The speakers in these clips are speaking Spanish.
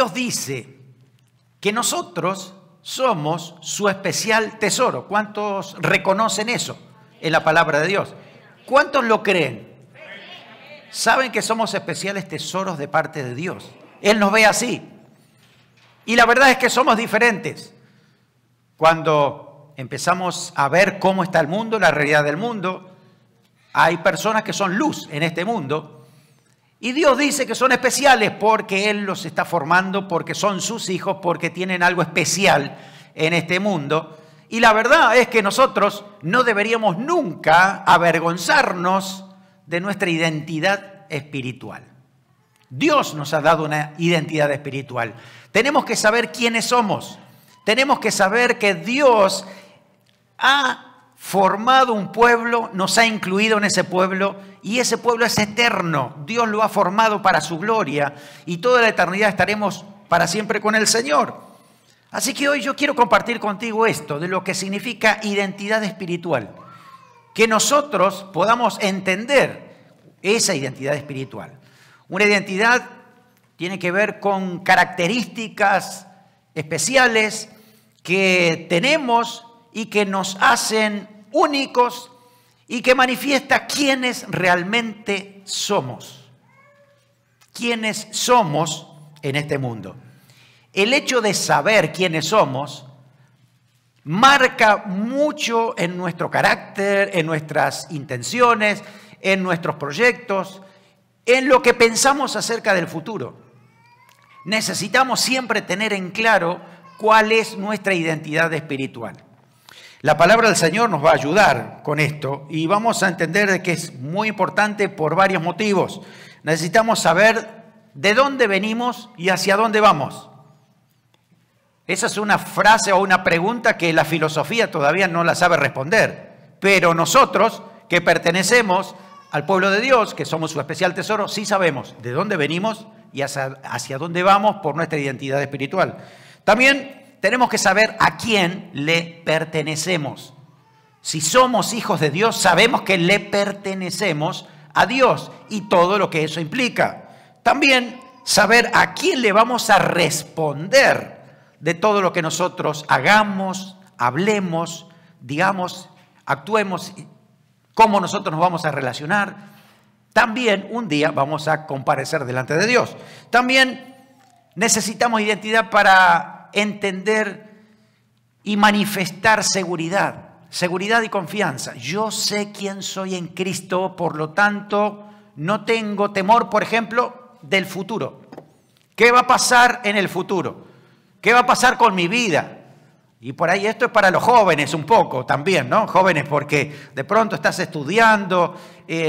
Dios dice que nosotros somos su especial tesoro. ¿Cuántos reconocen eso en la palabra de Dios? ¿Cuántos lo creen? Saben que somos especiales tesoros de parte de Dios. Él nos ve así. Y la verdad es que somos diferentes. Cuando empezamos a ver cómo está el mundo, la realidad del mundo, hay personas que son luz en este mundo. Y Dios dice que son especiales porque Él los está formando, porque son sus hijos, porque tienen algo especial en este mundo. Y la verdad es que nosotros no deberíamos nunca avergonzarnos de nuestra identidad espiritual. Dios nos ha dado una identidad espiritual. Tenemos que saber quiénes somos. Tenemos que saber que Dios ha formado un pueblo, nos ha incluido en ese pueblo y ese pueblo es eterno. Dios lo ha formado para su gloria y toda la eternidad estaremos para siempre con el Señor. Así que hoy yo quiero compartir contigo esto de lo que significa identidad espiritual. Que nosotros podamos entender esa identidad espiritual. Una identidad tiene que ver con características especiales que tenemos y que nos hacen únicos y que manifiesta quiénes realmente somos. Quiénes somos en este mundo. El hecho de saber quiénes somos marca mucho en nuestro carácter, en nuestras intenciones, en nuestros proyectos, en lo que pensamos acerca del futuro. Necesitamos siempre tener en claro cuál es nuestra identidad espiritual. La palabra del Señor nos va a ayudar con esto y vamos a entender de que es muy importante por varios motivos. Necesitamos saber de dónde venimos y hacia dónde vamos. Esa es una frase o una pregunta que la filosofía todavía no la sabe responder. Pero nosotros que pertenecemos al pueblo de Dios, que somos su especial tesoro, sí sabemos de dónde venimos y hacia dónde vamos por nuestra identidad espiritual. También tenemos que saber a quién le pertenecemos. Si somos hijos de Dios, sabemos que le pertenecemos a Dios y todo lo que eso implica. También saber a quién le vamos a responder de todo lo que nosotros hagamos, hablemos, digamos, actuemos, cómo nosotros nos vamos a relacionar. También un día vamos a comparecer delante de Dios. También necesitamos identidad para entender y manifestar seguridad y confianza. Yo sé quién soy en Cristo, por lo tanto, no tengo temor, por ejemplo, del futuro. ¿Qué va a pasar en el futuro? ¿Qué va a pasar con mi vida? Y por ahí esto es para los jóvenes un poco también, ¿no? Jóvenes porque de pronto estás estudiando,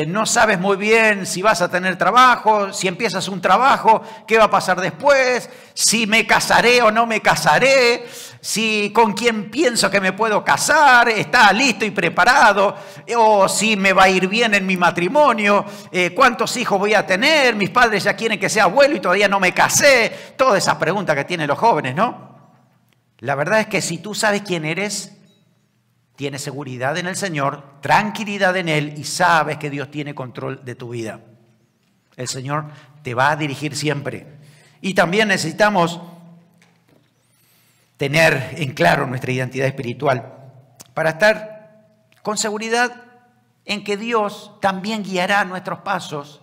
no sabes muy bien si vas a tener trabajo, si empiezas un trabajo, ¿qué va a pasar después? Si me casaré o no me casaré, si con quién pienso que me puedo casar, está listo y preparado, o si me va a ir bien en mi matrimonio, cuántos hijos voy a tener, mis padres ya quieren que sea abuelo y todavía no me casé, todas esas preguntas que tienen los jóvenes, ¿no? La verdad es que si tú sabes quién eres, tienes seguridad en el Señor, tranquilidad en Él y sabes que Dios tiene control de tu vida. El Señor te va a dirigir siempre. Y también necesitamos tener en claro nuestra identidad espiritual para estar con seguridad en que Dios también guiará nuestros pasos,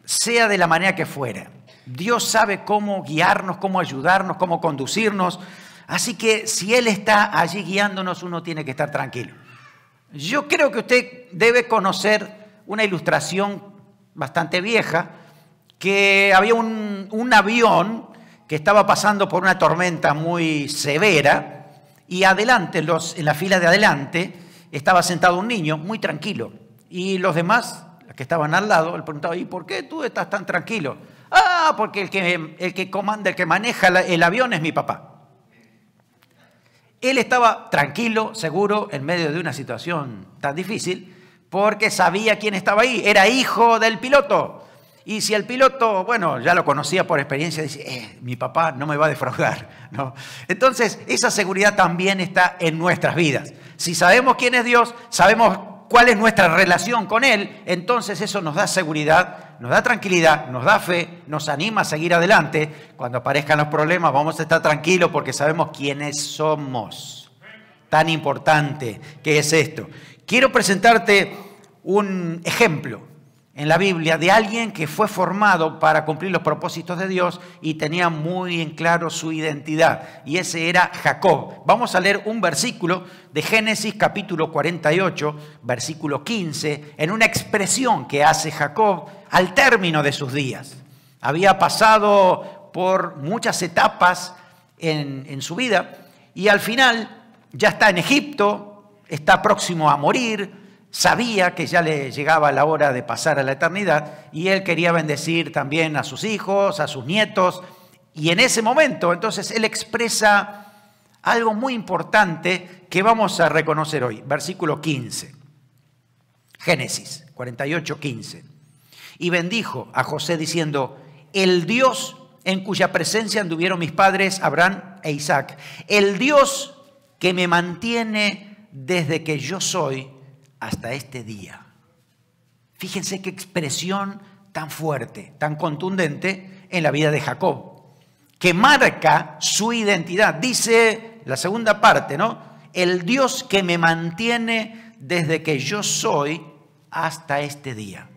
sea de la manera que fuera. Dios sabe cómo guiarnos, cómo ayudarnos, cómo conducirnos. Así que si Él está allí guiándonos, uno tiene que estar tranquilo. Yo creo que usted debe conocer una ilustración bastante vieja, que había un avión que estaba pasando por una tormenta muy severa y adelante, en la fila de adelante, estaba sentado un niño muy tranquilo. Y los demás, los que estaban al lado, le preguntaban, ¿y por qué tú estás tan tranquilo? Ah, porque el que comanda, el que maneja el avión es mi papá. Él estaba tranquilo, seguro, en medio de una situación tan difícil, porque sabía quién estaba ahí. Era hijo del piloto. Y si el piloto, bueno, ya lo conocía por experiencia, dice, mi papá no me va a defraudar, ¿no? Entonces, esa seguridad también está en nuestras vidas. Si sabemos quién es Dios, sabemos cuál es nuestra relación con Él, entonces eso nos da seguridad, nos da tranquilidad, nos da fe, nos anima a seguir adelante. Cuando aparezcan los problemas vamos a estar tranquilos porque sabemos quiénes somos. Tan importante que es esto. Quiero presentarte un ejemplo en la Biblia de alguien que fue formado para cumplir los propósitos de Dios y tenía muy en claro su identidad. Y ese era Jacob. Vamos a leer un versículo de Génesis capítulo 48, versículo 15, en una expresión que hace Jacob al término de sus días. Había pasado por muchas etapas en su vida y al final ya está en Egipto, está próximo a morir. Sabía que ya le llegaba la hora de pasar a la eternidad y él quería bendecir también a sus hijos, a sus nietos. Y en ese momento, entonces, él expresa algo muy importante que vamos a reconocer hoy. Versículo 15. Génesis 48, 15. Y bendijo a José diciendo, el Dios en cuya presencia anduvieron mis padres Abraham e Isaac, el Dios que me mantiene desde que yo soy hasta este día. Fíjense qué expresión tan fuerte, tan contundente en la vida de Jacob, que marca su identidad. Dice la segunda parte, ¿no? El Dios que me mantiene desde que yo soy hasta este día.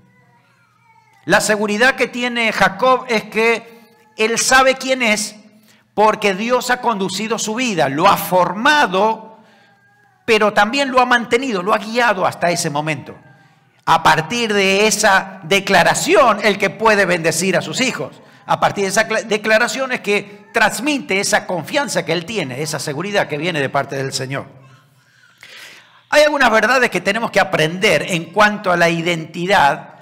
La seguridad que tiene Jacob es que él sabe quién es porque Dios ha conducido su vida, lo ha formado, pero también lo ha mantenido, lo ha guiado hasta ese momento. A partir de esa declaración, el que puede bendecir a sus hijos. A partir de esa declaración es que transmite esa confianza que él tiene, esa seguridad que viene de parte del Señor. Hay algunas verdades que tenemos que aprender en cuanto a la identidad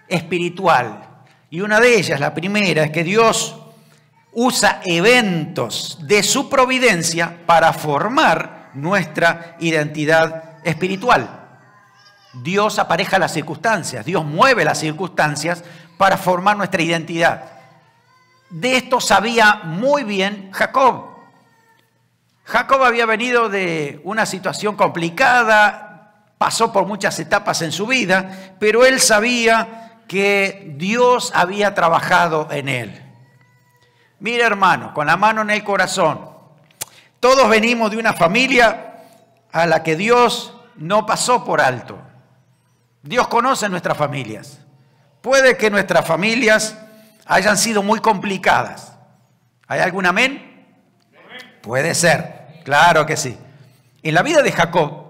espiritual. Y una de ellas, la primera, es que Dios usa eventos de su providencia para formar nuestra identidad espiritual. Dios apareja las circunstancias, Dios mueve las circunstancias para formar nuestra identidad. De esto sabía muy bien Jacob. Jacob había venido de una situación complicada, pasó por muchas etapas en su vida, pero él sabía que Dios había trabajado en él. Mira, hermano, con la mano en el corazón, todos venimos de una familia a la que Dios no pasó por alto. Dios conoce nuestras familias. Puede que nuestras familias hayan sido muy complicadas. ¿Hay algún amén? Puede ser, claro que sí. En la vida de Jacob,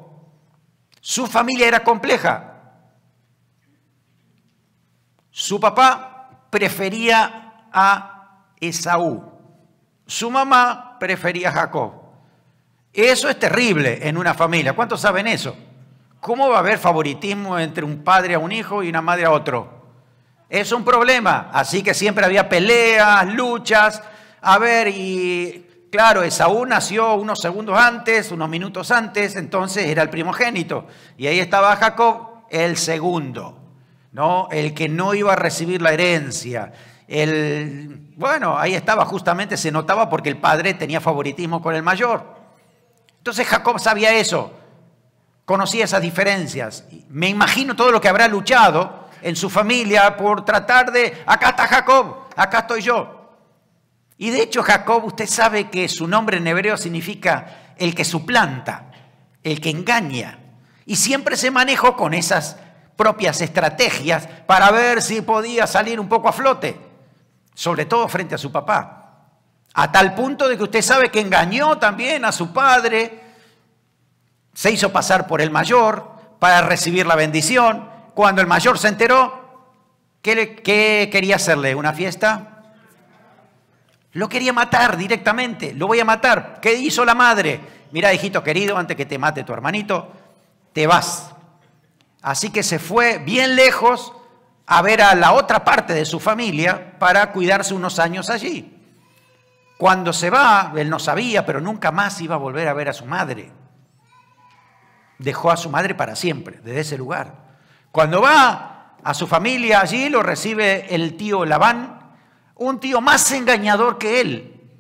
su familia era compleja. Su papá prefería a Esaú. Su mamá prefería a Jacob. Eso es terrible en una familia. ¿Cuántos saben eso? ¿Cómo va a haber favoritismo entre un padre a un hijo y una madre a otro? Es un problema. Así que siempre había peleas, luchas. A ver, y claro, Esaú nació unos segundos antes, unos minutos antes, entonces era el primogénito. Y ahí estaba Jacob, el segundo, ¿no? El que no iba a recibir la herencia. Bueno, ahí estaba, justamente se notaba porque el padre tenía favoritismo con el mayor. Entonces Jacob sabía eso, conocía esas diferencias. Me imagino todo lo que habrá luchado en su familia por tratar de, acá está Jacob, acá estoy yo. Y de hecho Jacob, usted sabe que su nombre en hebreo significa el que suplanta, el que engaña. Y siempre se manejó con esas propias estrategias para ver si podía salir un poco a flote. Sobre todo frente a su papá, a tal punto de que usted sabe que engañó también a su padre, se hizo pasar por el mayor para recibir la bendición. Cuando el mayor se enteró, ¿qué quería hacerle? ¿Una fiesta? Lo quería matar directamente, lo voy a matar. ¿Qué hizo la madre? Mira, hijito querido, antes que te mate tu hermanito, te vas. Así que se fue bien lejos a ver a la otra parte de su familia para cuidarse unos años allí. Cuando se va, él no sabía, pero nunca más iba a volver a ver a su madre. Dejó a su madre para siempre, desde ese lugar. Cuando va a su familia allí, lo recibe el tío Labán, un tío más engañador que él,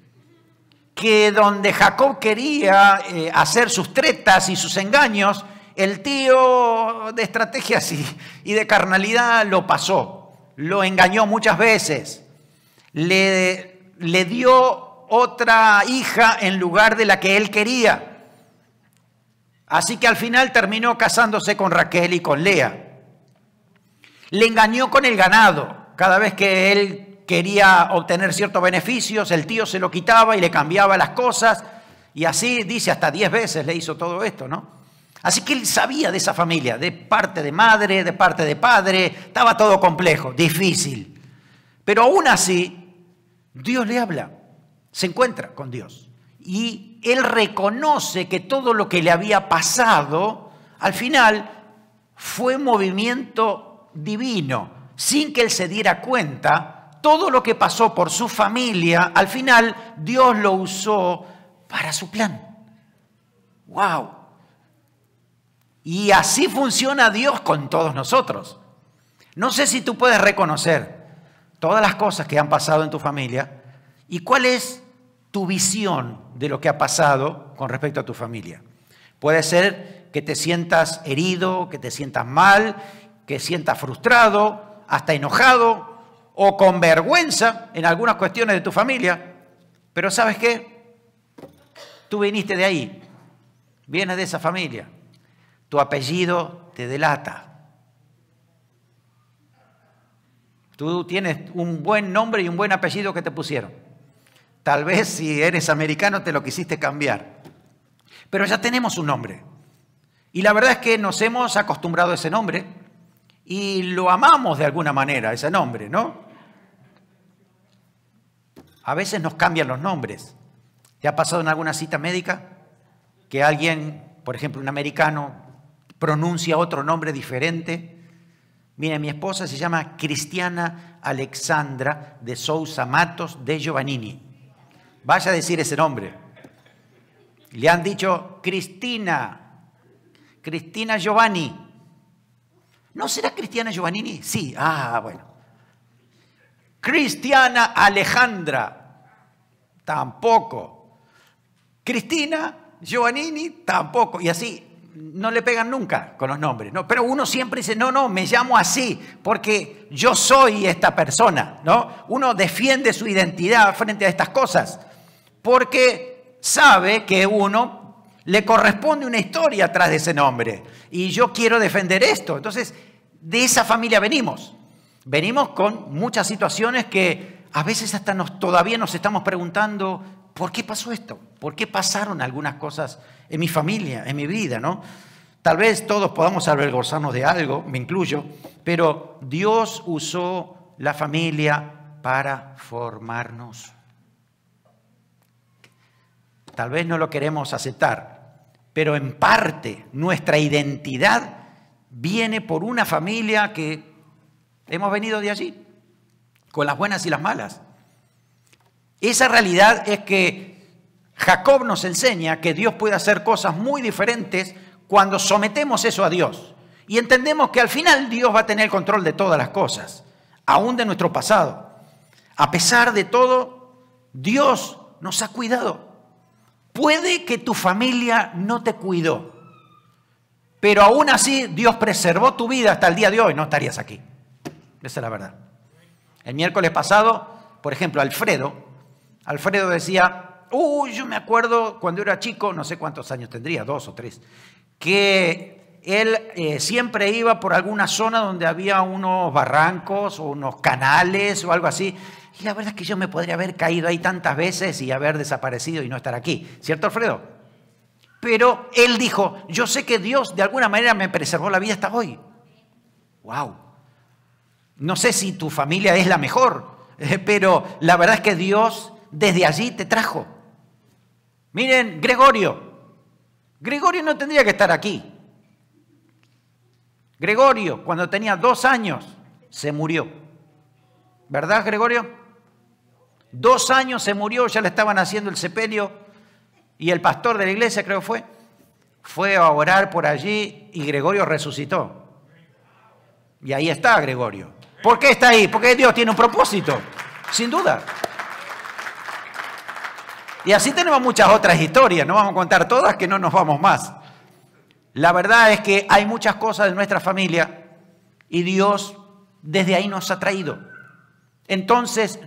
que donde Jacob quería hacer sus tretas y sus engaños, el tío de estrategias y de carnalidad lo pasó, lo engañó muchas veces, le dio otra hija en lugar de la que él quería. Así que al final terminó casándose con Raquel y con Lea. Le engañó con el ganado. Cada vez que él quería obtener ciertos beneficios, el tío se lo quitaba y le cambiaba las cosas. Y así, dice, hasta 10 veces le hizo todo esto, ¿no? Así que él sabía de esa familia, de parte de madre, de parte de padre. Estaba todo complejo, difícil. Pero aún así, Dios le habla. Se encuentra con Dios. Y él reconoce que todo lo que le había pasado, al final, fue movimiento divino. Sin que él se diera cuenta, todo lo que pasó por su familia, al final, Dios lo usó para su plan. ¡Wow! Y así funciona Dios con todos nosotros. No sé si tú puedes reconocer todas las cosas que han pasado en tu familia y cuál es tu visión de lo que ha pasado con respecto a tu familia. Puede ser que te sientas herido, que te sientas mal, que sientas frustrado, hasta enojado o con vergüenza en algunas cuestiones de tu familia. Pero ¿sabes qué? Tú viniste de ahí, vienes de esa familia. Tu apellido te delata. Tú tienes un buen nombre y un buen apellido que te pusieron. Tal vez si eres americano te lo quisiste cambiar. Pero ya tenemos un nombre. Y la verdad es que nos hemos acostumbrado a ese nombre y lo amamos de alguna manera, ese nombre, ¿no? A veces nos cambian los nombres. ¿Te ha pasado en alguna cita médica que alguien, por ejemplo, un americano, pronuncia otro nombre diferente? Mire, mi esposa se llama Cristiana Alexandra de Sousa Matos de Giovannini. Vaya a decir ese nombre. Le han dicho Cristina Giovanni. ¿No será Cristiana Giovannini? Sí, bueno. Cristiana Alejandra. Tampoco. Cristina Giovannini, tampoco. Y así, no le pegan nunca con los nombres, ¿no? Pero uno siempre dice, no, me llamo así porque yo soy esta persona, ¿no? Uno defiende su identidad frente a estas cosas porque sabe que uno le corresponde una historia atrás de ese nombre. Y yo quiero defender esto. Entonces, de esa familia venimos. Venimos con muchas situaciones que a veces hasta todavía nos estamos preguntando, ¿por qué pasó esto? ¿Por qué pasaron algunas cosas en mi familia, en mi vida, ¿no? Tal vez todos podamos avergonzarnos de algo, me incluyo, pero Dios usó la familia para formarnos. Tal vez no lo queremos aceptar, pero en parte nuestra identidad viene por una familia que hemos venido de allí, con las buenas y las malas. Esa realidad es que Jacob nos enseña que Dios puede hacer cosas muy diferentes cuando sometemos eso a Dios. Y entendemos que al final Dios va a tener control de todas las cosas, aún de nuestro pasado. A pesar de todo, Dios nos ha cuidado. Puede que tu familia no te cuidó, pero aún así Dios preservó tu vida hasta el día de hoy, no estarías aquí. Esa es la verdad. El miércoles pasado, por ejemplo, Alfredo decía, yo me acuerdo cuando era chico, no sé cuántos años tendría, 2 o 3, que él siempre iba por alguna zona donde había unos barrancos o unos canales o algo así. Y la verdad es que yo me podría haber caído ahí tantas veces y haber desaparecido y no estar aquí. ¿Cierto, Alfredo? Pero él dijo, yo sé que Dios de alguna manera me preservó la vida hasta hoy. ¡Wow! No sé si tu familia es la mejor, pero la verdad es que Dios desde allí te trajo. Miren, Gregorio no tendría que estar aquí. Gregorio, cuando tenía 2 años, se murió. ¿Verdad, Gregorio? 2 años se murió, ya le estaban haciendo el sepelio y el pastor de la iglesia, creo que fue a orar por allí y Gregorio resucitó. Y ahí está Gregorio. ¿Por qué está ahí? Porque Dios tiene un propósito, sin duda. Y así tenemos muchas otras historias, no vamos a contar todas que no nos vamos más. La verdad es que hay muchas cosas de nuestra familia y Dios desde ahí nos ha traído. Entonces,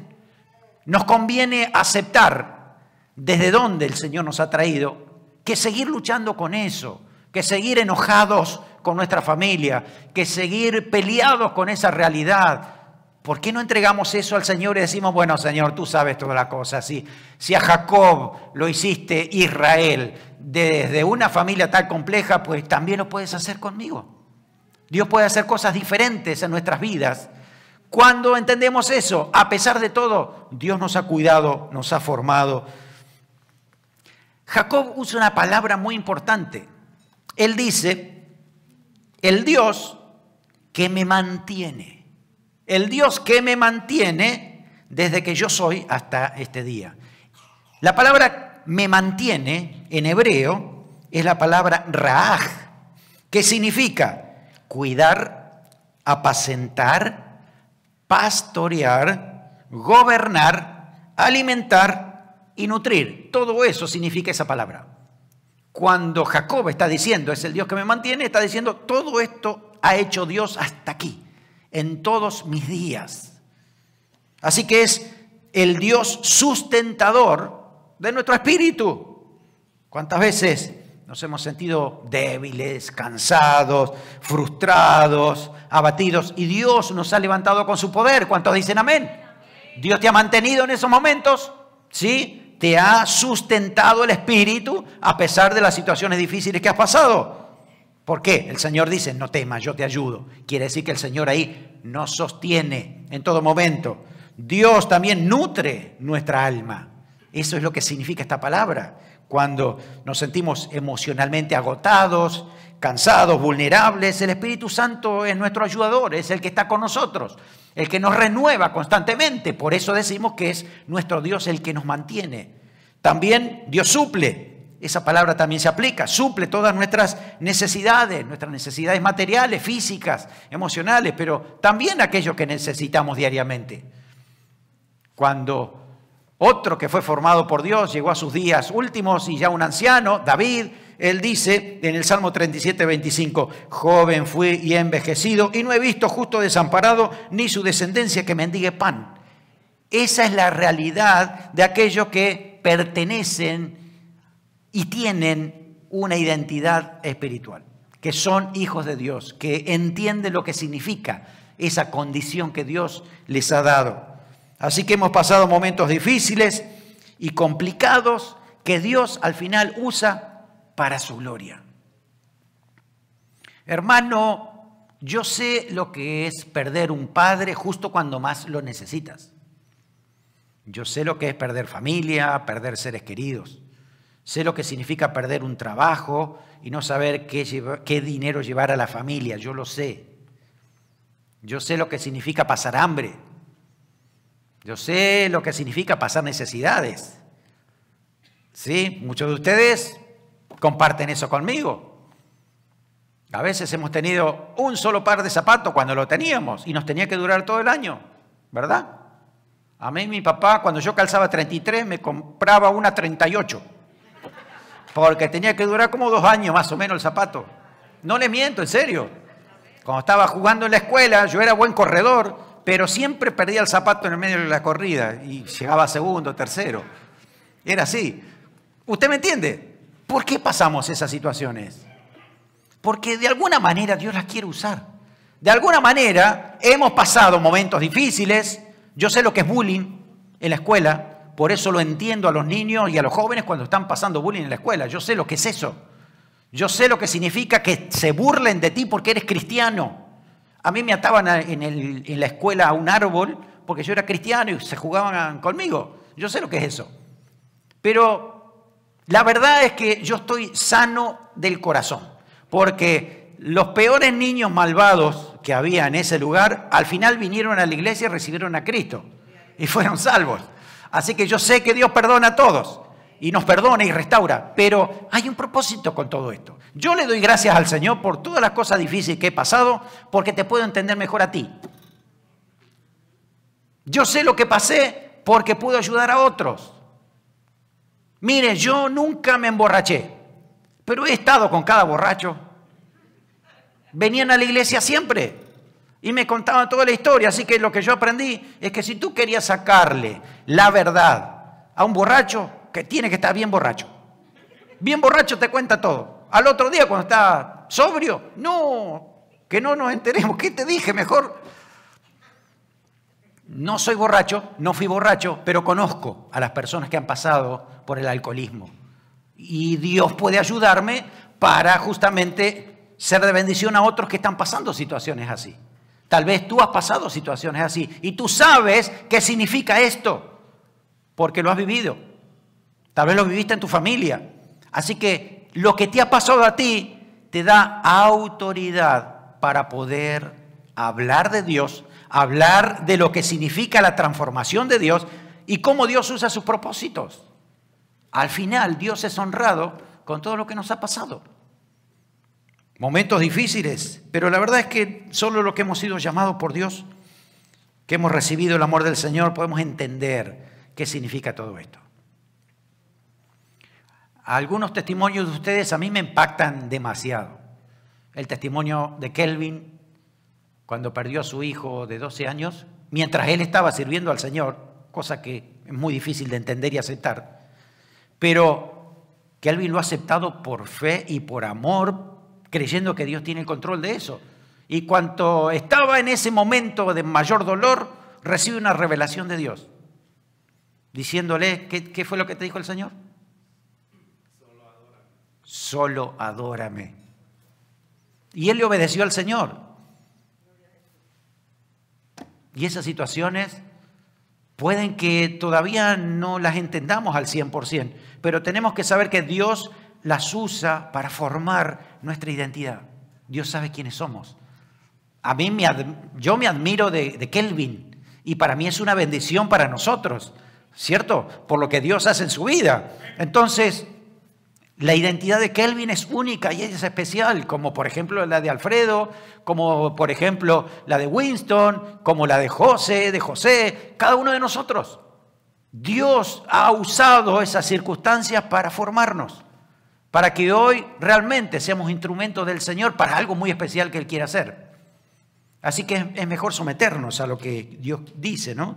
nos conviene aceptar desde dónde el Señor nos ha traído, que seguir luchando con eso, que seguir enojados con nuestra familia, que seguir peleados con esa realidad. ¿Por qué no entregamos eso al Señor y decimos, bueno, Señor, tú sabes todas las cosas? Si a Jacob lo hiciste Israel desde una familia tan compleja, pues también lo puedes hacer conmigo. Dios puede hacer cosas diferentes en nuestras vidas. Cuando entendemos eso, a pesar de todo, Dios nos ha cuidado, nos ha formado. Jacob usa una palabra muy importante. Él dice, el Dios que me mantiene. El Dios que me mantiene desde que yo soy hasta este día. La palabra me mantiene en hebreo es la palabra raaj, que significa cuidar, apacentar, pastorear, gobernar, alimentar y nutrir. Todo eso significa esa palabra. Cuando Jacob está diciendo, es el Dios que me mantiene, está diciendo, todo esto ha hecho Dios hasta aquí, en todos mis días. Así que es el Dios sustentador de nuestro espíritu. ¿Cuántas veces nos hemos sentido débiles, cansados, frustrados, abatidos? Y Dios nos ha levantado con su poder. ¿Cuántos dicen amén? Dios te ha mantenido en esos momentos, ¿sí? Te ha sustentado el espíritu a pesar de las situaciones difíciles que has pasado. ¿Por qué? El Señor dice, no temas, yo te ayudo. Quiere decir que el Señor ahí nos sostiene en todo momento. Dios también nutre nuestra alma. Eso es lo que significa esta palabra. Cuando nos sentimos emocionalmente agotados, cansados, vulnerables, el Espíritu Santo es nuestro ayudador, es el que está con nosotros, el que nos renueva constantemente. Por eso decimos que es nuestro Dios el que nos mantiene. También Dios suple. Esa palabra también se aplica, suple todas nuestras necesidades materiales, físicas, emocionales, pero también aquello que necesitamos diariamente. Cuando otro que fue formado por Dios llegó a sus días últimos y ya un anciano, David, él dice en el Salmo 37, 25, joven fui y he envejecido y no he visto justo desamparado ni su descendencia que mendigue pan. Esa es la realidad de aquellos que pertenecen y tienen una identidad espiritual, que son hijos de Dios, que entienden lo que significa esa condición que Dios les ha dado. Así que hemos pasado momentos difíciles y complicados que Dios al final usa para su gloria. Hermano, yo sé lo que es perder un padre justo cuando más lo necesitas. Yo sé lo que es perder familia, perder seres queridos. Sé lo que significa perder un trabajo y no saber qué dinero llevar a la familia. Yo lo sé. Yo sé lo que significa pasar hambre. Yo sé lo que significa pasar necesidades. Sí, muchos de ustedes comparten eso conmigo. A veces hemos tenido un solo par de zapatos cuando lo teníamos y nos tenía que durar todo el año, ¿verdad? A mí mi papá, cuando yo calzaba 33, me compraba una 38. Porque tenía que durar como 2 años más o menos el zapato. No le miento, en serio. Cuando estaba jugando en la escuela, yo era buen corredor, pero siempre perdía el zapato en el medio de la corrida y llegaba segundo, tercero. Era así. ¿Usted me entiende? ¿Por qué pasamos esas situaciones? Porque de alguna manera Dios las quiere usar. De alguna manera hemos pasado momentos difíciles. Yo sé lo que es bullying en la escuela. Por eso lo entiendo a los niños y a los jóvenes cuando están pasando bullying en la escuela. Yo sé lo que es eso. Yo sé lo que significa que se burlen de ti porque eres cristiano. A mí me ataban en la escuela a un árbol porque yo era cristiano y se jugaban conmigo. Yo sé lo que es eso. Pero la verdad es que yo estoy sano del corazón. Porque los peores niños malvados que había en ese lugar, al final vinieron a la iglesia y recibieron a Cristo. Y fueron salvos. Así que yo sé que Dios perdona a todos y nos perdona y restaura, pero hay un propósito con todo esto. Yo le doy gracias al Señor por todas las cosas difíciles que he pasado porque te puedo entender mejor a ti. Yo sé lo que pasé porque puedo ayudar a otros. Mire, yo nunca me emborraché, pero he estado con cada borracho venían a la iglesia siempre y me contaban toda la historia. Así que lo que yo aprendí es que si tú querías sacarle la verdad a un borracho, que tiene que estar bien borracho. Bien borracho te cuenta todo. Al otro día cuando está sobrio, no, que no nos enteremos. ¿Qué te dije? Mejor. No soy borracho, no fui borracho, pero conozco a las personas que han pasado por el alcoholismo. Y Dios puede ayudarme para justamente ser de bendición a otros que están pasando situaciones así. Tal vez tú has pasado situaciones así y tú sabes qué significa esto, porque lo has vivido. Tal vez lo viviste en tu familia. Así que lo que te ha pasado a ti te da autoridad para poder hablar de Dios, hablar de lo que significa la transformación de Dios y cómo Dios usa sus propósitos. Al final, Dios es honrado con todo lo que nos ha pasado. Momentos difíciles, pero la verdad es que solo lo que hemos sido llamados por Dios, que hemos recibido el amor del Señor, podemos entender qué significa todo esto. Algunos testimonios de ustedes a mí me impactan demasiado. El testimonio de Kelvin, cuando perdió a su hijo de 12 años, mientras él estaba sirviendo al Señor, cosa que es muy difícil de entender y aceptar, pero Kelvin lo ha aceptado por fe y por amor, creyendo que Dios tiene el control de eso. Y cuando estaba en ese momento de mayor dolor, recibe una revelación de Dios, diciéndole, ¿qué fue lo que te dijo el Señor? Solo adórame. Y él le obedeció al Señor. Y esas situaciones pueden que todavía no las entendamos al 100%, pero tenemos que saber que Dios las usa para formar nuestra identidad. Dios sabe quiénes somos. Yo me admiro de Kelvin y para mí es una bendición para nosotros, ¿cierto? Por lo que Dios hace en su vida. Entonces, la identidad de Kelvin es única y es especial, como por ejemplo la de Alfredo, como por ejemplo la de Winston, como la de José, cada uno de nosotros. Dios ha usado esas circunstancias para formarnos, para que hoy realmente seamos instrumentos del Señor para algo muy especial que Él quiere hacer. Así que es mejor someternos a lo que Dios dice, ¿no?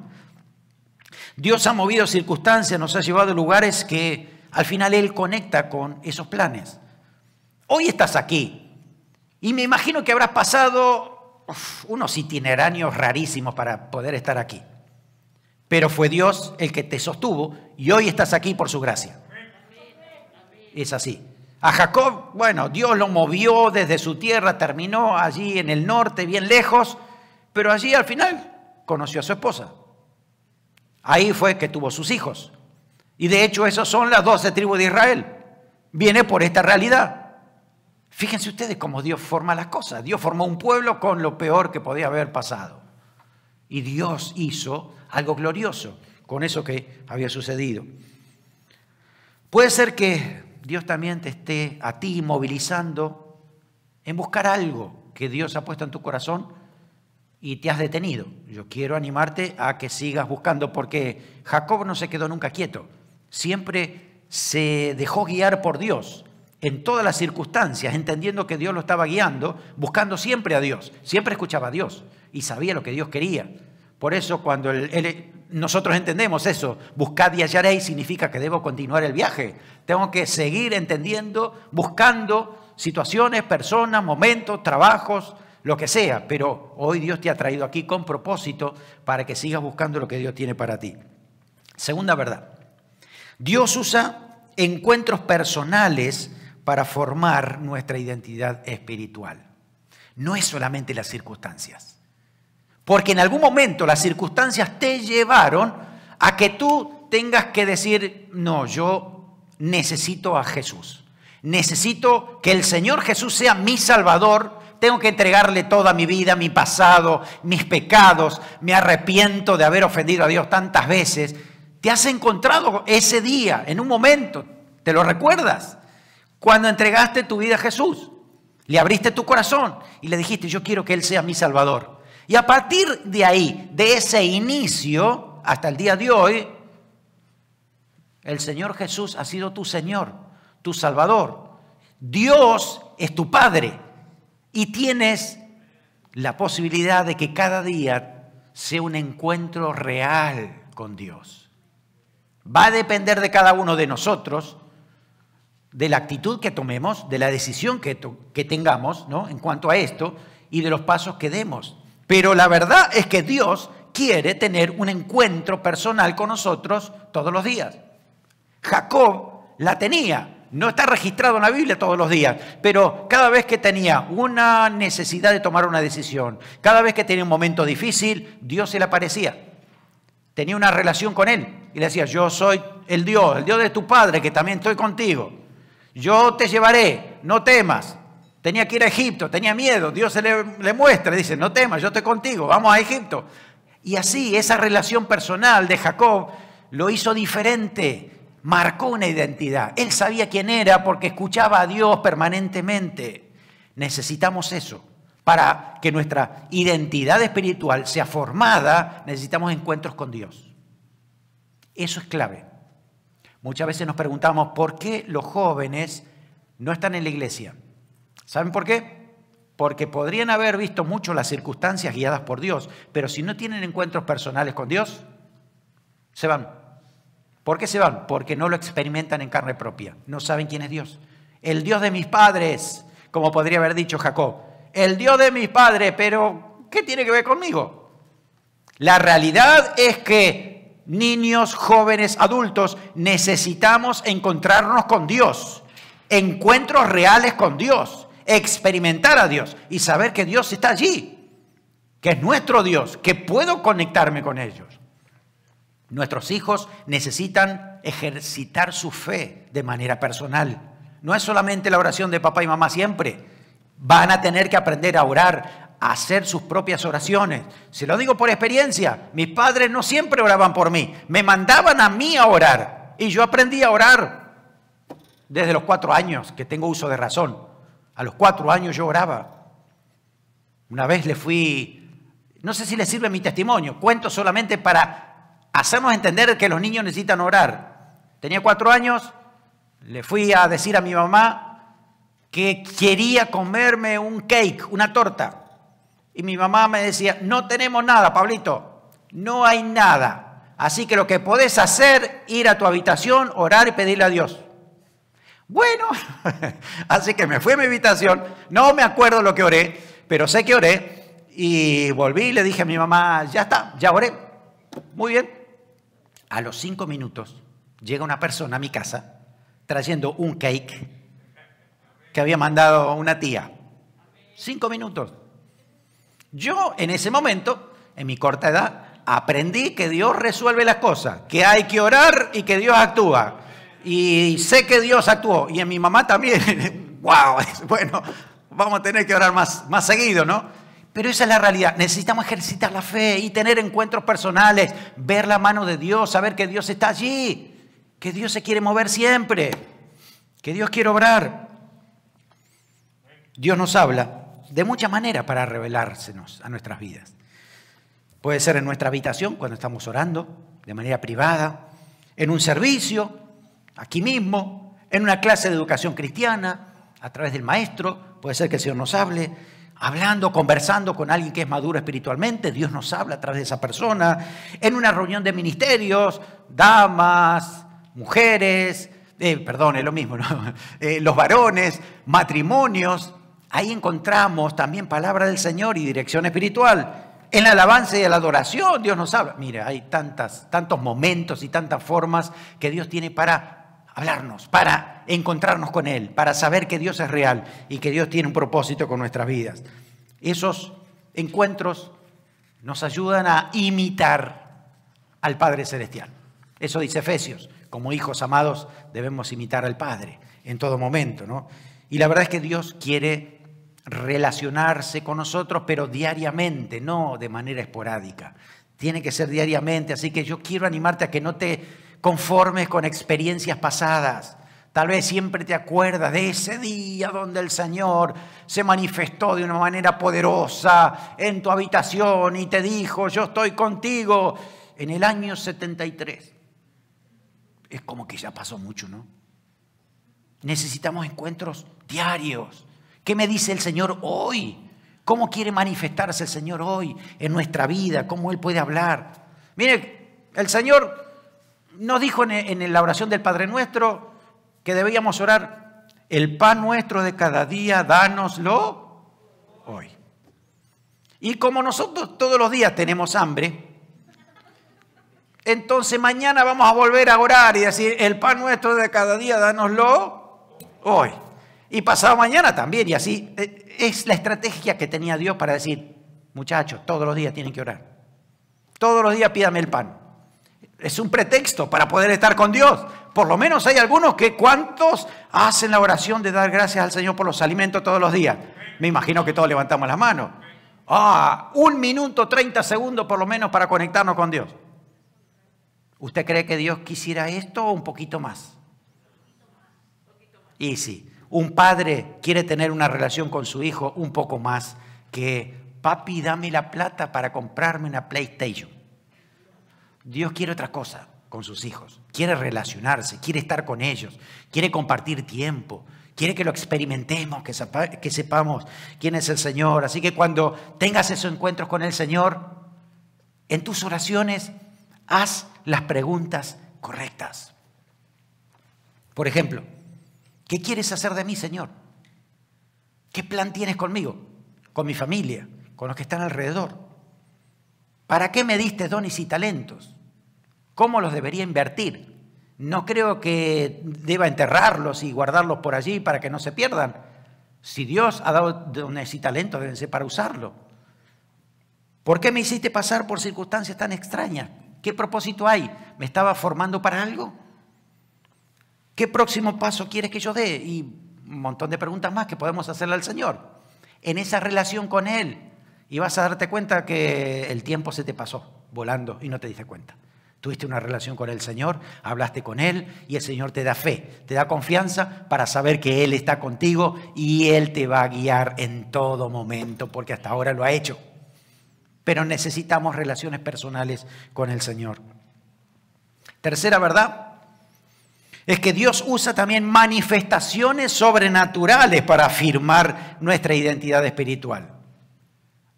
Dios ha movido circunstancias, nos ha llevado a lugares que al final Él conecta con esos planes. Hoy estás aquí y me imagino que habrás pasado unos itinerarios rarísimos para poder estar aquí. Pero fue Dios el que te sostuvo y hoy estás aquí por su gracia. Es así. A Jacob, bueno, Dios lo movió desde su tierra, terminó allí en el norte, bien lejos, pero allí al final conoció a su esposa. Ahí fue que tuvo sus hijos. Y de hecho, esas son las 12 tribus de Israel. Viene por esta realidad. Fíjense ustedes cómo Dios forma las cosas. Dios formó un pueblo con lo peor que podía haber pasado. Y Dios hizo algo glorioso con eso que había sucedido. Puede ser que Dios también te esté a ti movilizando en buscar algo que Dios ha puesto en tu corazón y te has detenido. Yo quiero animarte a que sigas buscando porque Jacob no se quedó nunca quieto. Siempre se dejó guiar por Dios en todas las circunstancias, entendiendo que Dios lo estaba guiando, buscando siempre a Dios. Siempre escuchaba a Dios y sabía lo que Dios quería. Por eso cuando nosotros entendemos eso, buscad y hallaréis, significa que debo continuar el viaje. Tengo que seguir entendiendo, buscando situaciones, personas, momentos, trabajos, lo que sea. Pero hoy Dios te ha traído aquí con propósito para que sigas buscando lo que Dios tiene para ti. Segunda verdad. Dios usa encuentros personales para formar nuestra identidad espiritual. No es solamente las circunstancias. Porque en algún momento las circunstancias te llevaron a que tú tengas que decir, no, yo necesito a Jesús. Necesito que el Señor Jesús sea mi Salvador. Tengo que entregarle toda mi vida, mi pasado, mis pecados. Me arrepiento de haber ofendido a Dios tantas veces. Te has encontrado ese día, en un momento, ¿te lo recuerdas? Cuando entregaste tu vida a Jesús, le abriste tu corazón y le dijiste, yo quiero que Él sea mi Salvador. Y a partir de ahí, de ese inicio, hasta el día de hoy, el Señor Jesús ha sido tu Señor, tu Salvador. Dios es tu Padre. Y tienes la posibilidad de que cada día sea un encuentro real con Dios. Va a depender de cada uno de nosotros, de la actitud que tomemos, de la decisión que tengamos, ¿no?, en cuanto a esto y de los pasos que demos. Pero la verdad es que Dios quiere tener un encuentro personal con nosotros todos los días. Jacob la tenía. No está registrado en la Biblia todos los días, pero cada vez que tenía una necesidad de tomar una decisión, cada vez que tenía un momento difícil, Dios se le aparecía. Tenía una relación con él y le decía, yo soy el Dios de tu padre, que también estoy contigo. Yo te llevaré, no temas. Tenía que ir a Egipto, tenía miedo. Dios le muestra, le dice, no temas, yo estoy contigo, vamos a Egipto. Y así, esa relación personal de Jacob lo hizo diferente. Marcó una identidad. Él sabía quién era porque escuchaba a Dios permanentemente. Necesitamos eso. Para que nuestra identidad espiritual sea formada, necesitamos encuentros con Dios. Eso es clave. Muchas veces nos preguntamos por qué los jóvenes no están en la iglesia. ¿Saben por qué? Porque podrían haber visto mucho las circunstancias guiadas por Dios, pero si no tienen encuentros personales con Dios, se van. ¿Por qué se van? Porque no lo experimentan en carne propia. No saben quién es Dios. El Dios de mis padres, como podría haber dicho Jacob. El Dios de mis padres, pero ¿qué tiene que ver conmigo? La realidad es que niños, jóvenes, adultos, necesitamos encontrarnos con Dios. Encuentros reales con Dios. Experimentar a Dios y saber que Dios está allí. Que es nuestro Dios, que puedo conectarme con ellos. Nuestros hijos necesitan ejercitar su fe de manera personal. No es solamente la oración de papá y mamá siempre. Van a tener que aprender a orar, a hacer sus propias oraciones. Se lo digo por experiencia. Mis padres no siempre oraban por mí. Me mandaban a mí a orar. Y yo aprendí a orar desde los 4 años, que tengo uso de razón. A los 4 años yo oraba. Una vez le fui... No sé si les sirve mi testimonio. Cuento solamente para hacernos entender que los niños necesitan orar. Tenía 4 años, le fui a decir a mi mamá que quería comerme un cake, una torta. Y mi mamá me decía, no tenemos nada, Pablito, no hay nada. Así que lo que podés hacer, ir a tu habitación, orar y pedirle a Dios. Bueno, así que me fui a mi habitación, no me acuerdo lo que oré, pero sé que oré y volví y le dije a mi mamá, ya está, ya oré, muy bien. A los 5 minutos llega una persona a mi casa trayendo un cake que había mandado una tía. 5 minutos. Yo en ese momento, en mi corta edad, aprendí que Dios resuelve las cosas, que hay que orar y que Dios actúa. Y sé que Dios actuó. Y en mi mamá también. ¡Wow! Bueno, vamos a tener que orar más seguido, ¿no? Pero esa es la realidad. Necesitamos ejercitar la fe y tener encuentros personales, ver la mano de Dios, saber que Dios está allí, que Dios se quiere mover siempre, que Dios quiere obrar. Dios nos habla de muchas maneras para revelársenos a nuestras vidas. Puede ser en nuestra habitación, cuando estamos orando, de manera privada, en un servicio, aquí mismo, en una clase de educación cristiana, a través del maestro, puede ser que el Señor nos hable, hablando, conversando con alguien que es maduro espiritualmente, Dios nos habla a través de esa persona, en una reunión de ministerios, damas, mujeres, es lo mismo, ¿no? Los varones, matrimonios, ahí encontramos también palabra del Señor y dirección espiritual. En la alabanza y la adoración Dios nos habla. Mira, hay tantos momentos y tantas formas que Dios tiene para hablarnos, para encontrarnos con Él, para saber que Dios es real y que Dios tiene un propósito con nuestras vidas. Esos encuentros nos ayudan a imitar al Padre Celestial. Eso dice Efesios. Como hijos amados debemos imitar al Padre en todo momento, ¿no? Y la verdad es que Dios quiere relacionarse con nosotros, pero diariamente, no de manera esporádica. Tiene que ser diariamente, así que yo quiero animarte a que no te conformes con experiencias pasadas. Tal vez siempre te acuerdas de ese día donde el Señor se manifestó de una manera poderosa en tu habitación y te dijo, yo estoy contigo, en el año 73. Es como que ya pasó mucho, ¿no? Necesitamos encuentros diarios ¿Qué me dice el Señor hoy? ¿Cómo quiere manifestarse el Señor hoy en nuestra vida? ¿Cómo Él puede hablar? Mire, el Señor nos dijo en la oración del Padre Nuestro que debíamos orar: el pan nuestro de cada día, dánoslo hoy. Y como nosotros todos los días tenemos hambre, entonces mañana vamos a volver a orar y decir: el pan nuestro de cada día, dánoslo hoy. Y pasado mañana también, y así. Es la estrategia que tenía Dios para decir: muchachos, todos los días tienen que orar. Todos los días pídame el pan. Es un pretexto para poder estar con Dios. Por lo menos hay algunos que, ¿cuántos hacen la oración de dar gracias al Señor por los alimentos todos los días? Me imagino que todos levantamos las manos. 1 minuto, 30 segundos por lo menos para conectarnos con Dios. ¿Usted cree que Dios quisiera esto o un poquito más? Y sí, un padre quiere tener una relación con su hijo un poco más que: papi, dame la plata para comprarme una PlayStation. Dios quiere otra cosa con sus hijos. Quiere relacionarse, quiere estar con ellos, quiere compartir tiempo, quiere que lo experimentemos, que sepamos quién es el Señor. Así que cuando tengas esos encuentros con el Señor, en tus oraciones, haz las preguntas correctas. Por ejemplo, ¿qué quieres hacer de mí, Señor? ¿Qué plan tienes conmigo, con mi familia, con los que están alrededor? ¿Para qué me diste dones y talentos? ¿Cómo los debería invertir? No creo que deba enterrarlos y guardarlos por allí para que no se pierdan. Si Dios ha dado dones y talentos, deben ser para usarlo. ¿Por qué me hiciste pasar por circunstancias tan extrañas? ¿Qué propósito hay? ¿Me estaba formando para algo? ¿Qué próximo paso quieres que yo dé? Y un montón de preguntas más que podemos hacerle al Señor. En esa relación con Él. Y vas a darte cuenta que el tiempo se te pasó volando y no te diste cuenta. Tuviste una relación con el Señor, hablaste con Él y el Señor te da fe, te da confianza para saber que Él está contigo y Él te va a guiar en todo momento, porque hasta ahora lo ha hecho. Pero necesitamos relaciones personales con el Señor. Tercera verdad es que Dios usa también manifestaciones sobrenaturales para afirmar nuestra identidad espiritual.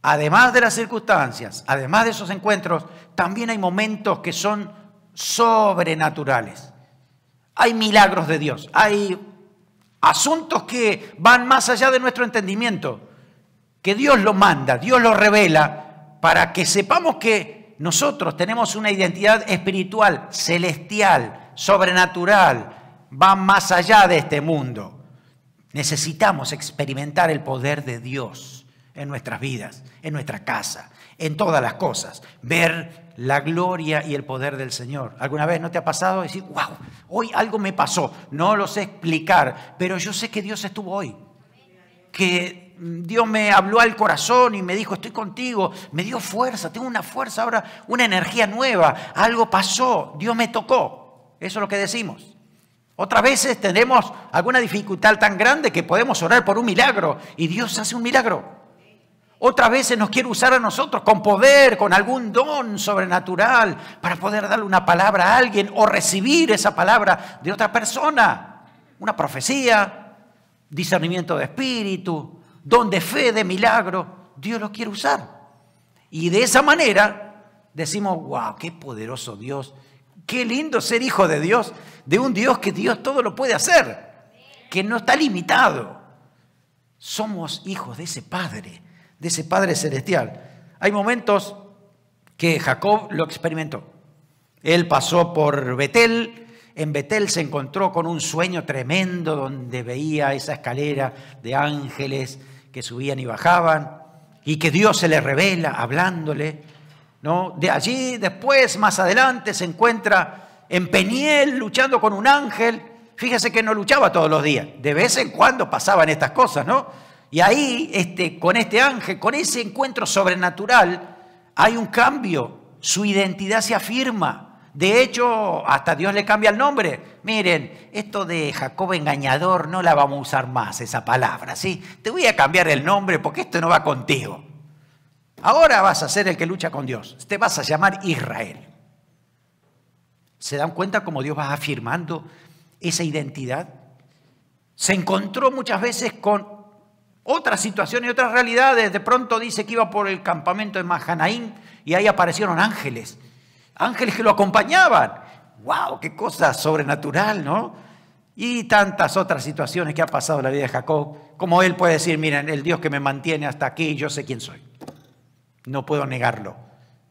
Además de las circunstancias, además de esos encuentros, también hay momentos que son sobrenaturales. Hay milagros de Dios, hay asuntos que van más allá de nuestro entendimiento, que Dios lo manda, Dios lo revela, para que sepamos que nosotros tenemos una identidad espiritual, celestial, sobrenatural, va más allá de este mundo. Necesitamos experimentar el poder de Dios en nuestras vidas, en nuestra casa, en todas las cosas. Ver la gloria y el poder del Señor. ¿Alguna vez no te ha pasado decir: wow, hoy algo me pasó? No lo sé explicar, pero yo sé que Dios estuvo hoy. Que Dios me habló al corazón y me dijo: estoy contigo. Me dio fuerza, tengo una fuerza ahora, una energía nueva. Algo pasó, Dios me tocó. Eso es lo que decimos. Otras veces tenemos alguna dificultad tan grande que podemos orar por un milagro y Dios hace un milagro. Otras veces nos quiere usar a nosotros con poder, con algún don sobrenatural para poder darle una palabra a alguien o recibir esa palabra de otra persona. Una profecía, discernimiento de espíritu, don de fe, de milagro. Dios lo quiere usar. Y de esa manera decimos: wow, qué poderoso Dios. Qué lindo ser hijo de Dios, de un Dios que Dios todo lo puede hacer, que no está limitado. Somos hijos de ese Padre celestial. Hay momentos que Jacob lo experimentó. Él pasó por Betel. En Betel se encontró con un sueño tremendo donde veía esa escalera de ángeles que subían y bajaban y que Dios se le revela hablándole, ¿no? De allí después, más adelante, se encuentra en Peniel luchando con un ángel. Fíjese que no luchaba todos los días. De vez en cuando pasaban estas cosas, ¿no? Y ahí, con este ángel, con ese encuentro sobrenatural, hay un cambio. Su identidad se afirma. De hecho, hasta Dios le cambia el nombre. Miren, esto de Jacob engañador no la vamos a usar más, esa palabra, ¿sí? Te voy a cambiar el nombre porque esto no va contigo. Ahora vas a ser el que lucha con Dios. Te vas a llamar Israel. ¿Se dan cuenta cómo Dios va afirmando esa identidad? Se encontró muchas veces con otras situaciones y otras realidades. De pronto dice que iba por el campamento de Mahanaim y ahí aparecieron ángeles. Ángeles que lo acompañaban. ¡Wow! ¡Qué cosa sobrenatural!, ¿no? Y tantas otras situaciones que ha pasado en la vida de Jacob. Como él puede decir, miren, el Dios que me mantiene hasta aquí, yo sé quién soy. No puedo negarlo.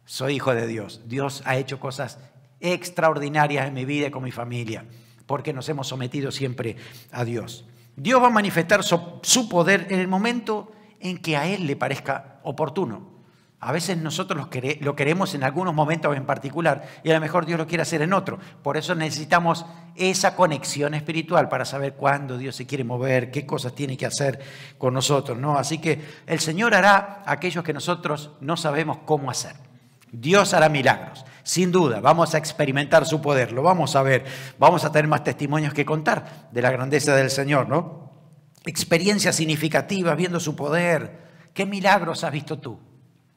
Soy hijo de Dios. Dios ha hecho cosas extraordinarias en mi vida y con mi familia, porque nos hemos sometido siempre a Dios. Dios va a manifestar su poder en el momento en que a Él le parezca oportuno. A veces nosotros lo queremos en algunos momentos en particular y a lo mejor Dios lo quiere hacer en otro. Por eso necesitamos esa conexión espiritual para saber cuándo Dios se quiere mover, qué cosas tiene que hacer con nosotros, ¿no? Así que el Señor hará aquellos que nosotros no sabemos cómo hacer. Dios hará milagros, sin duda. Vamos a experimentar su poder, lo vamos a ver. Vamos a tener más testimonios que contar de la grandeza del Señor, ¿no? Experiencias significativas viendo su poder. ¿Qué milagros has visto tú?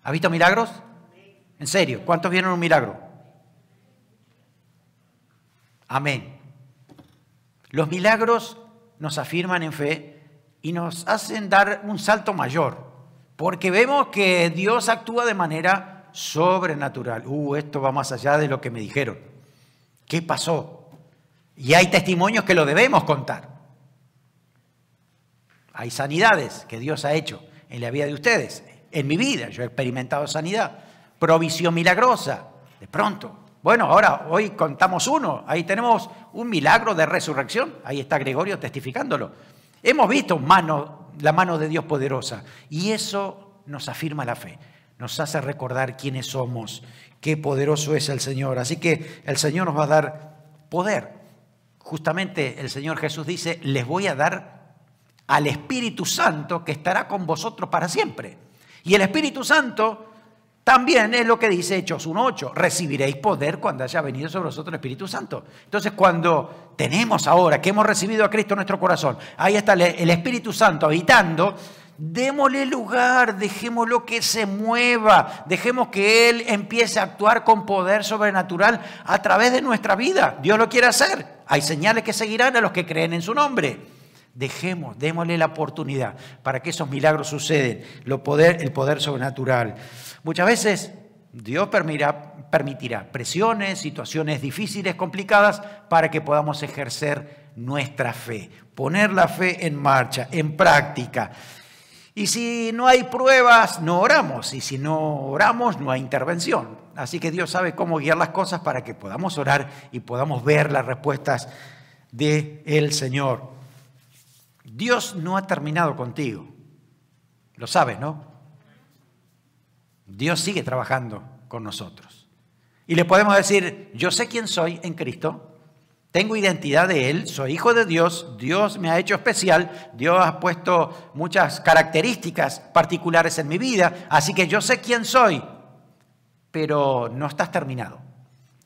¿Has visto milagros? ¿En serio? ¿Cuántos vieron un milagro? Amén. Los milagros nos afirman en fe y nos hacen dar un salto mayor, porque vemos que Dios actúa de manera sobrenatural. Esto va más allá de lo que me dijeron. ¿Qué pasó? Y hay testimonios que lo debemos contar. Hay sanidades que Dios ha hecho en la vida de ustedes. En mi vida yo he experimentado sanidad, provisión milagrosa, de pronto. Bueno, ahora hoy contamos uno, ahí tenemos un milagro de resurrección, ahí está Gregorio testificándolo. Hemos visto la mano de Dios poderosa y eso nos afirma la fe, nos hace recordar quiénes somos, qué poderoso es el Señor. Así que el Señor nos va a dar poder. Justamente el Señor Jesús dice, les voy a dar al Espíritu Santo que estará con vosotros para siempre. Y el Espíritu Santo también es lo que dice Hechos 1:8. Recibiréis poder cuando haya venido sobre vosotros el Espíritu Santo. Entonces, cuando tenemos ahora que hemos recibido a Cristo en nuestro corazón, ahí está el Espíritu Santo habitando, démosle lugar, dejémoslo que se mueva, dejemos que Él empiece a actuar con poder sobrenatural a través de nuestra vida. Dios lo quiere hacer. Hay señales que seguirán a los que creen en su nombre. Démosle la oportunidad para que esos milagros suceden, el poder sobrenatural. Muchas veces Dios permitirá presiones, situaciones difíciles, complicadas, para que podamos ejercer nuestra fe, poner la fe en marcha, en práctica. Y si no hay pruebas, no oramos, y si no oramos, no hay intervención. Así que Dios sabe cómo guiar las cosas para que podamos orar y podamos ver las respuestas del Señor. Dios no ha terminado contigo. Lo sabes, ¿no? Dios sigue trabajando con nosotros. Y le podemos decir, yo sé quién soy en Cristo, tengo identidad de Él, soy hijo de Dios, Dios me ha hecho especial, Dios ha puesto muchas características particulares en mi vida, así que yo sé quién soy, pero no estás terminado.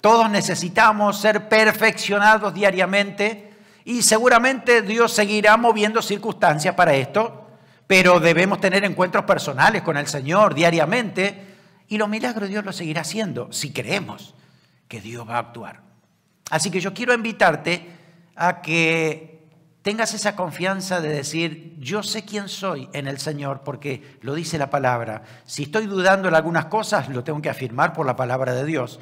Todos necesitamos ser perfeccionados diariamente. Y seguramente Dios seguirá moviendo circunstancias para esto, pero debemos tener encuentros personales con el Señor diariamente y los milagros Dios los seguirá haciendo si creemos que Dios va a actuar. Así que yo quiero invitarte a que tengas esa confianza de decir, yo sé quién soy en el Señor porque lo dice la palabra. Si estoy dudando en algunas cosas, lo tengo que afirmar por la palabra de Dios.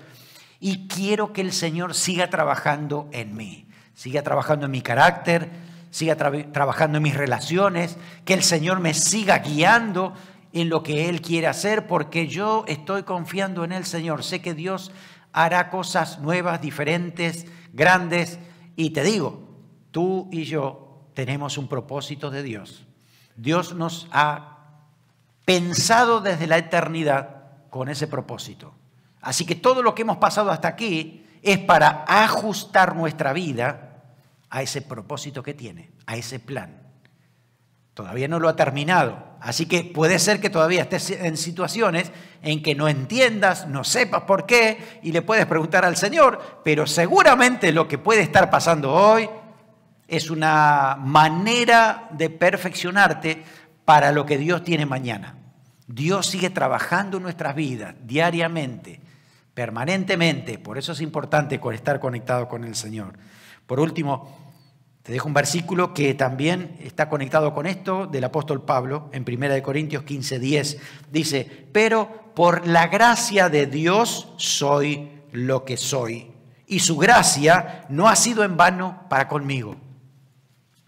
Y quiero que el Señor siga trabajando en mí. Siga trabajando en mi carácter, siga trabajando en mis relaciones, que el Señor me siga guiando en lo que Él quiere hacer, porque yo estoy confiando en el Señor. Sé que Dios hará cosas nuevas, diferentes, grandes, y te digo, tú y yo tenemos un propósito de Dios. Dios nos ha pensado desde la eternidad con ese propósito. Así que todo lo que hemos pasado hasta aquí es para ajustar nuestra vida a ese propósito que tiene, a ese plan. Todavía no lo ha terminado, así que puede ser que todavía estés en situaciones en que no entiendas, no sepas por qué, y le puedes preguntar al Señor, pero seguramente lo que puede estar pasando hoy es una manera de perfeccionarte para lo que Dios tiene mañana. Dios sigue trabajando en nuestras vidas diariamente, permanentemente. Por eso es importante estar conectado con el Señor. Por último, Te dejo un versículo que también está conectado con esto del apóstol Pablo en 1 Corintios 15:10. Dice, pero por la gracia de Dios soy lo que soy. Y su gracia no ha sido en vano para conmigo.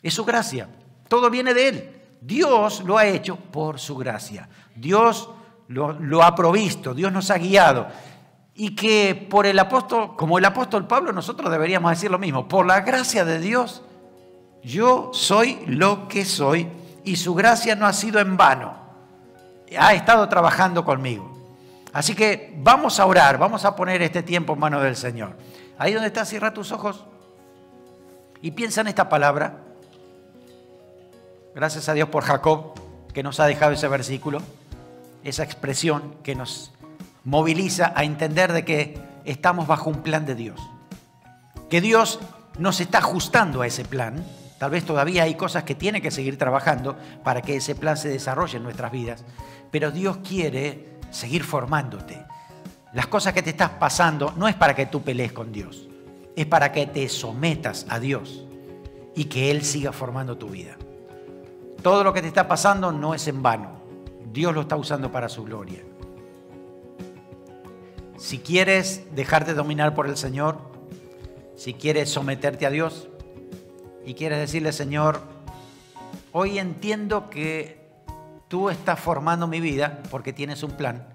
Es su gracia. Todo viene de Él. Dios lo ha hecho por su gracia. Dios lo ha provisto. Dios nos ha guiado. Y que por el apóstol, como el apóstol Pablo, nosotros deberíamos decir lo mismo. Por la gracia de Dios, yo soy lo que soy y su gracia no ha sido en vano. Ha estado trabajando conmigo. Así que vamos a orar, vamos a poner este tiempo en manos del Señor. Ahí donde estás, cierra tus ojos y piensa en esta palabra. Gracias a Dios por Jacob, que nos ha dejado ese versículo, esa expresión que nos moviliza a entender de que estamos bajo un plan de Dios. Que Dios nos está ajustando a ese plan. Tal vez todavía hay cosas que tiene que seguir trabajando para que ese plan se desarrolle en nuestras vidas. Pero Dios quiere seguir formándote. Las cosas que te estás pasando no es para que tú pelees con Dios. Es para que te sometas a Dios y que Él siga formando tu vida. Todo lo que te está pasando no es en vano. Dios lo está usando para su gloria. Si quieres dejarte dominar por el Señor, si quieres someterte a Dios y quieres decirle, Señor, hoy entiendo que tú estás formando mi vida porque tienes un plan.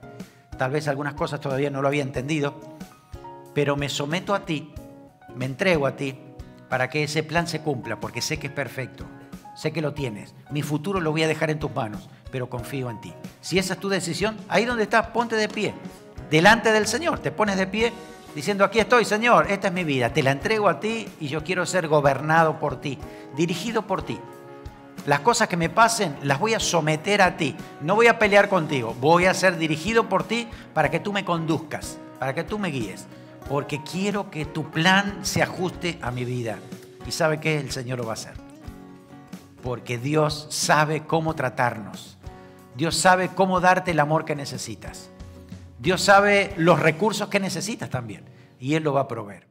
Tal vez algunas cosas todavía no lo había entendido, pero me someto a ti, me entrego a ti para que ese plan se cumpla, porque sé que es perfecto, sé que lo tienes. Mi futuro lo voy a dejar en tus manos, pero confío en ti. Si esa es tu decisión, ahí donde estás, ponte de pie, delante del Señor, te pones de pie diciendo, aquí estoy, Señor, esta es mi vida, te la entrego a ti y yo quiero ser gobernado por ti, dirigido por ti. Las cosas que me pasen las voy a someter a ti, no voy a pelear contigo, voy a ser dirigido por ti para que tú me conduzcas, para que tú me guíes, porque quiero que tu plan se ajuste a mi vida. ¿Y sabe qué? El Señor lo va a hacer, porque Dios sabe cómo tratarnos, Dios sabe cómo darte el amor que necesitas. Dios sabe los recursos que necesitas también y Él lo va a proveer.